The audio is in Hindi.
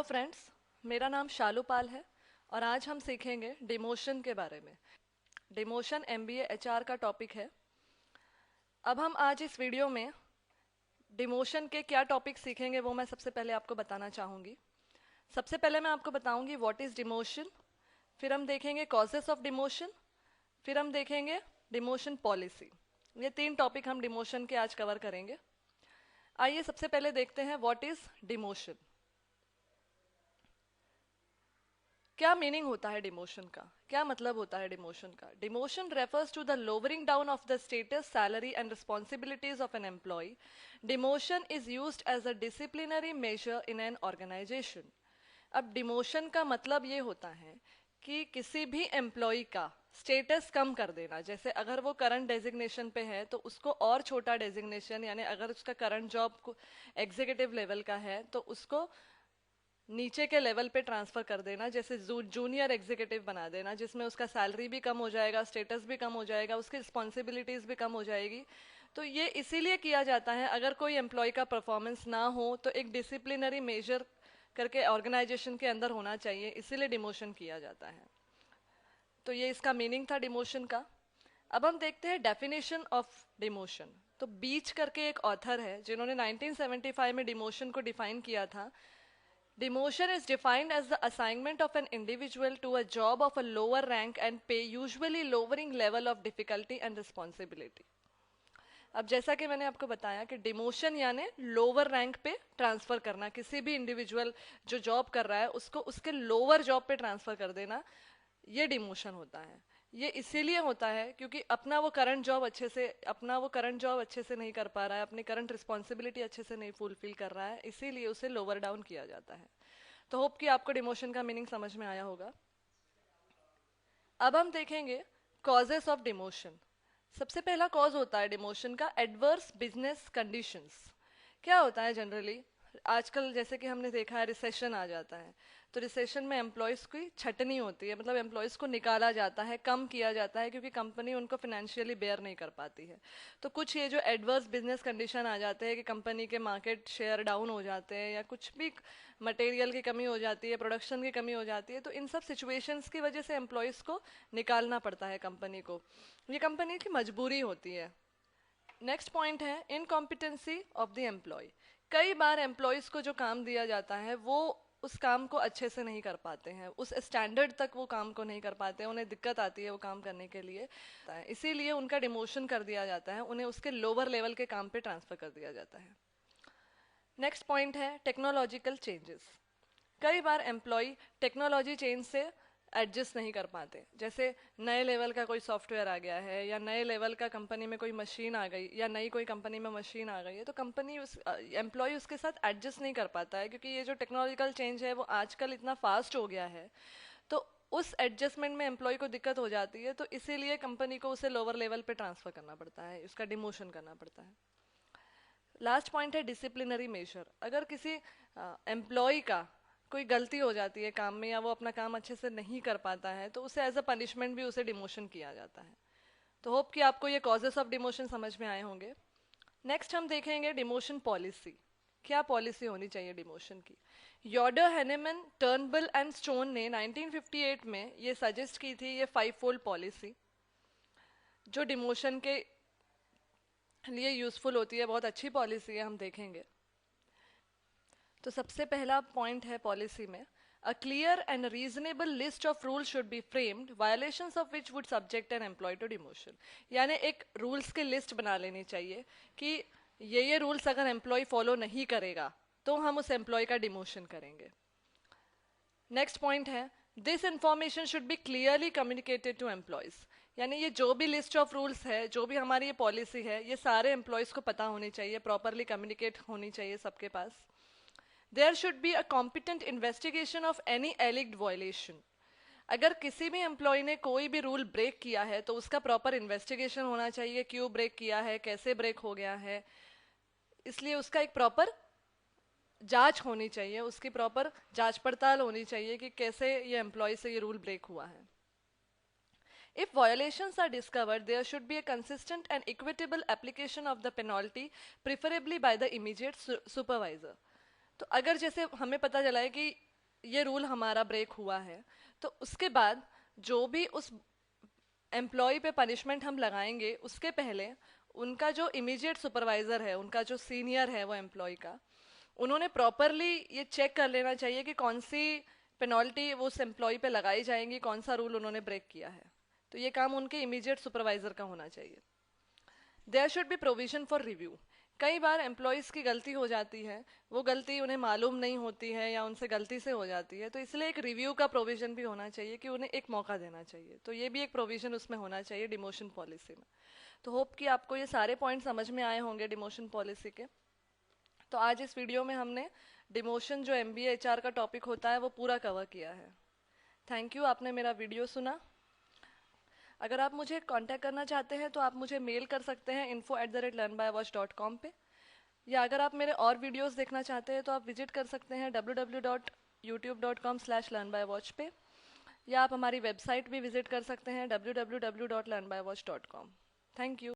फ्रेंड्स, मेरा नाम शालू पाल है और आज हम सीखेंगे डिमोशन के बारे में। डिमोशन एमबीए एचआर का टॉपिक है। अब हम आज इस वीडियो में डिमोशन के क्या टॉपिक सीखेंगे वो मैं सबसे पहले आपको बताना चाहूँगी। सबसे पहले मैं आपको बताऊँगी व्हाट इज़ डिमोशन, फिर हम देखेंगे कॉजेस ऑफ डिमोशन, फिर हम देखेंगे डिमोशन पॉलिसी। ये 3 टॉपिक हम डिमोशन के आज कवर करेंगे। आइए सबसे पहले देखते हैं व्हाट इज़ डिमोशन। क्या मीनिंग होता है डिमोशन का, क्या मतलब होता है डिमोशन का। Demotion refers to the lowering down of the status, salary and responsibilities of an employ. Demotion is used as a disciplinary measure in an organization. अब डिमोशन का मतलब ये होता है कि किसी भी एम्प्लॉय का स्टेटस कम कर देना। जैसे अगर वो करंट डेजिग्नेशन पे है तो उसको और छोटा डेजिग्नेशन, यानी अगर उसका करंट जॉब एग्जीक्यूटिव लेवल का है तो उसको नीचे के लेवल पे ट्रांसफर कर देना, जैसे जूनियर एग्जीक्यूटिव बना देना, जिसमें उसका सैलरी भी कम हो जाएगा, स्टेटस भी कम हो जाएगा, उसकी रिस्पॉन्सिबिलिटीज भी कम हो जाएगी। तो ये इसीलिए किया जाता है, अगर कोई एम्प्लॉय का परफॉर्मेंस ना हो तो एक डिसिप्लिनरी मेजर करके ऑर्गेनाइजेशन के अंदर होना चाहिए, इसीलिए डिमोशन किया जाता है। तो ये इसका मीनिंग था डिमोशन का। अब हम देखते हैं डेफिनेशन ऑफ डिमोशन। तो बीच करके एक ऑथर है जिन्होंने 1975 में डिमोशन को डिफाइन किया था। Demotion is defined as the assignment of an individual to a job of a lower rank and pay, usually lowering level of difficulty and responsibility. अब जैसा कि मैंने आपको बताया कि डिमोशन यानी लोअर रैंक पे ट्रांसफर करना, किसी भी इंडिविजुअल जो जॉब कर रहा है उसको उसके लोअर जॉब पे ट्रांसफर कर देना, ये डिमोशन होता है। ये इसीलिए होता है क्योंकि अपना वो करंट जॉब अच्छे से नहीं कर पा रहा है, अपनी करंट रिस्पॉन्सिबिलिटी अच्छे से नहीं फुलफिल कर रहा है, इसीलिए उसे लोअर डाउन किया जाता है। तो होप कि आपको डिमोशन का मीनिंग समझ में आया होगा। अब हम देखेंगे कॉजेस ऑफ डिमोशन। सबसे पहला कॉज होता है डिमोशन का एडवर्स बिजनेस कंडीशंस। क्या होता है जनरली, आजकल जैसे कि हमने देखा है रिसेशन आ जाता है, तो रिसेशन में एम्प्लॉयज़ की छटनी होती है, मतलब एम्प्लॉयज़ को निकाला जाता है, कम किया जाता है, क्योंकि कंपनी उनको फाइनेंशियली बेयर नहीं कर पाती है। तो कुछ ये जो एडवर्स बिजनेस कंडीशन आ जाते हैं कि कंपनी के मार्केट शेयर डाउन हो जाते हैं या कुछ भी मटेरियल की कमी हो जाती है, प्रोडक्शन की कमी हो जाती है, तो इन सब सिचुएशंस की वजह से एम्प्लॉयज़ को निकालना पड़ता है कंपनी को। ये कंपनी की मजबूरी होती है। नेक्स्ट पॉइंट है इनकॉम्पिटेंसी ऑफ द एम्प्लॉय। कई बार एम्प्लॉयज़ को जो काम दिया जाता है वो उस काम को अच्छे से नहीं कर पाते हैं, उस स्टैंडर्ड तक वो काम को नहीं कर पाते हैं, उन्हें दिक्कत आती है वो काम करने के लिए, इसीलिए उनका डिमोशन कर दिया जाता है, उन्हें उसके लोअर लेवल के काम पे ट्रांसफर कर दिया जाता है। नेक्स्ट पॉइंट है टेक्नोलॉजिकल चेंजेस। कई बार एम्प्लॉय टेक्नोलॉजी चेंज से एडजस्ट नहीं कर पाते, जैसे नए लेवल का कोई सॉफ्टवेयर आ गया है या नए लेवल का कंपनी में कोई मशीन आ गई या नई कोई कंपनी में मशीन आ गई है, तो कंपनी उस एम्प्लॉय उसके साथ एडजस्ट नहीं कर पाता है, क्योंकि ये जो टेक्नोलॉजिकल चेंज है वो आजकल इतना फास्ट हो गया है, तो उस एडजस्टमेंट में एम्प्लॉय को दिक्कत हो जाती है, तो इसीलिए कंपनी को उसे लोअर लेवल पे ट्रांसफर करना पड़ता है, उसका डिमोशन करना पड़ता है। लास्ट पॉइंट है डिसिप्लिनरी मेजर। अगर किसी एम्प्लॉय का कोई गलती हो जाती है काम में या वो अपना काम अच्छे से नहीं कर पाता है तो उसे एज अ पनिशमेंट भी उसे डिमोशन किया जाता है। तो होप कि आपको ये कॉजेस ऑफ डिमोशन समझ में आए होंगे। नेक्स्ट हम देखेंगे डिमोशन पॉलिसी। क्या पॉलिसी होनी चाहिए डिमोशन की। यॉर्डर, हैनेमन, टर्नबुल एंड स्टोन ने 1958 में ये सजेस्ट की थी, ये 5 फोल्ड पॉलिसी जो डिमोशन के लिए यूजफुल होती है, बहुत अच्छी पॉलिसी है, हम देखेंगे। तो सबसे पहला पॉइंट है पॉलिसी में, a clear and reasonable list of rules should be framed, violations of which would subject an employ to demotion. यानी एक रूल्स की लिस्ट बना लेनी चाहिए कि ये रूल्स अगर एम्प्लॉय फॉलो नहीं करेगा तो हम उस एम्प्लॉय का डिमोशन करेंगे। नेक्स्ट पॉइंट है this information should be clearly communicated to employs. यानी ये जो भी लिस्ट ऑफ रूल्स है, जो भी हमारी ये पॉलिसी है, ये सारे एम्प्लॉयज को पता होनी चाहिए, प्रॉपरली कम्युनिकेट होनी चाहिए सबके पास। There should be a competent investigation of any alleged violation. अगर किसी भी एम्प्लॉय ने कोई भी रूल ब्रेक किया है तो उसका प्रॉपर इन्वेस्टिगेशन होना चाहिए, क्यों ब्रेक किया है, कैसे ब्रेक हो गया है, इसलिए उसका एक प्रॉपर जांच होनी चाहिए, उसकी प्रॉपर जांच पड़ताल होनी चाहिए कि कैसे ये एम्प्लॉय से ये रूल ब्रेक हुआ है। If violations are discovered, there should be a consistent and equitable application of the penalty, preferably by the immediate supervisor. तो अगर जैसे हमें पता चला है कि ये रूल हमारा ब्रेक हुआ है, तो उसके बाद जो भी उस एम्प्लॉय पे पनिशमेंट हम लगाएंगे उसके पहले उनका जो इमीडिएट सुपरवाइजर है, उनका जो सीनियर है वो एम्प्लॉय का, उन्होंने प्रॉपरली ये चेक कर लेना चाहिए कि कौन सी पेनल्टी वो उस एम्प्लॉय पे लगाई जाएंगी, कौन सा रूल उन्होंने ब्रेक किया है। तो ये काम उनके इमीडिएट सुपरवाइजर का होना चाहिए। There should be provision for review. कई बार एम्प्लॉयज़ की गलती हो जाती है, वो गलती उन्हें मालूम नहीं होती है या उनसे गलती से हो जाती है, तो इसलिए एक रिव्यू का प्रोविजन भी होना चाहिए कि उन्हें एक मौका देना चाहिए। तो ये भी एक प्रोविजन उसमें होना चाहिए डिमोशन पॉलिसी में। तो होप कि आपको ये सारे पॉइंट समझ में आए होंगे डिमोशन पॉलिसी के। तो आज इस वीडियो में हमने डिमोशन जो एमबीए एचआर का टॉपिक होता है वो पूरा कवर किया है। थैंक यू, आपने मेरा वीडियो सुना। अगर आप मुझे कांटेक्ट करना चाहते हैं तो आप मुझे मेल कर सकते हैं info@learnbywatch.com पे, या अगर आप मेरे और वीडियोस देखना चाहते हैं तो आप विजिट कर सकते हैं www.youtube.com/learnbywatch पे, या आप हमारी वेबसाइट भी विजिट कर सकते हैं www.learnbywatch.com। Thank you.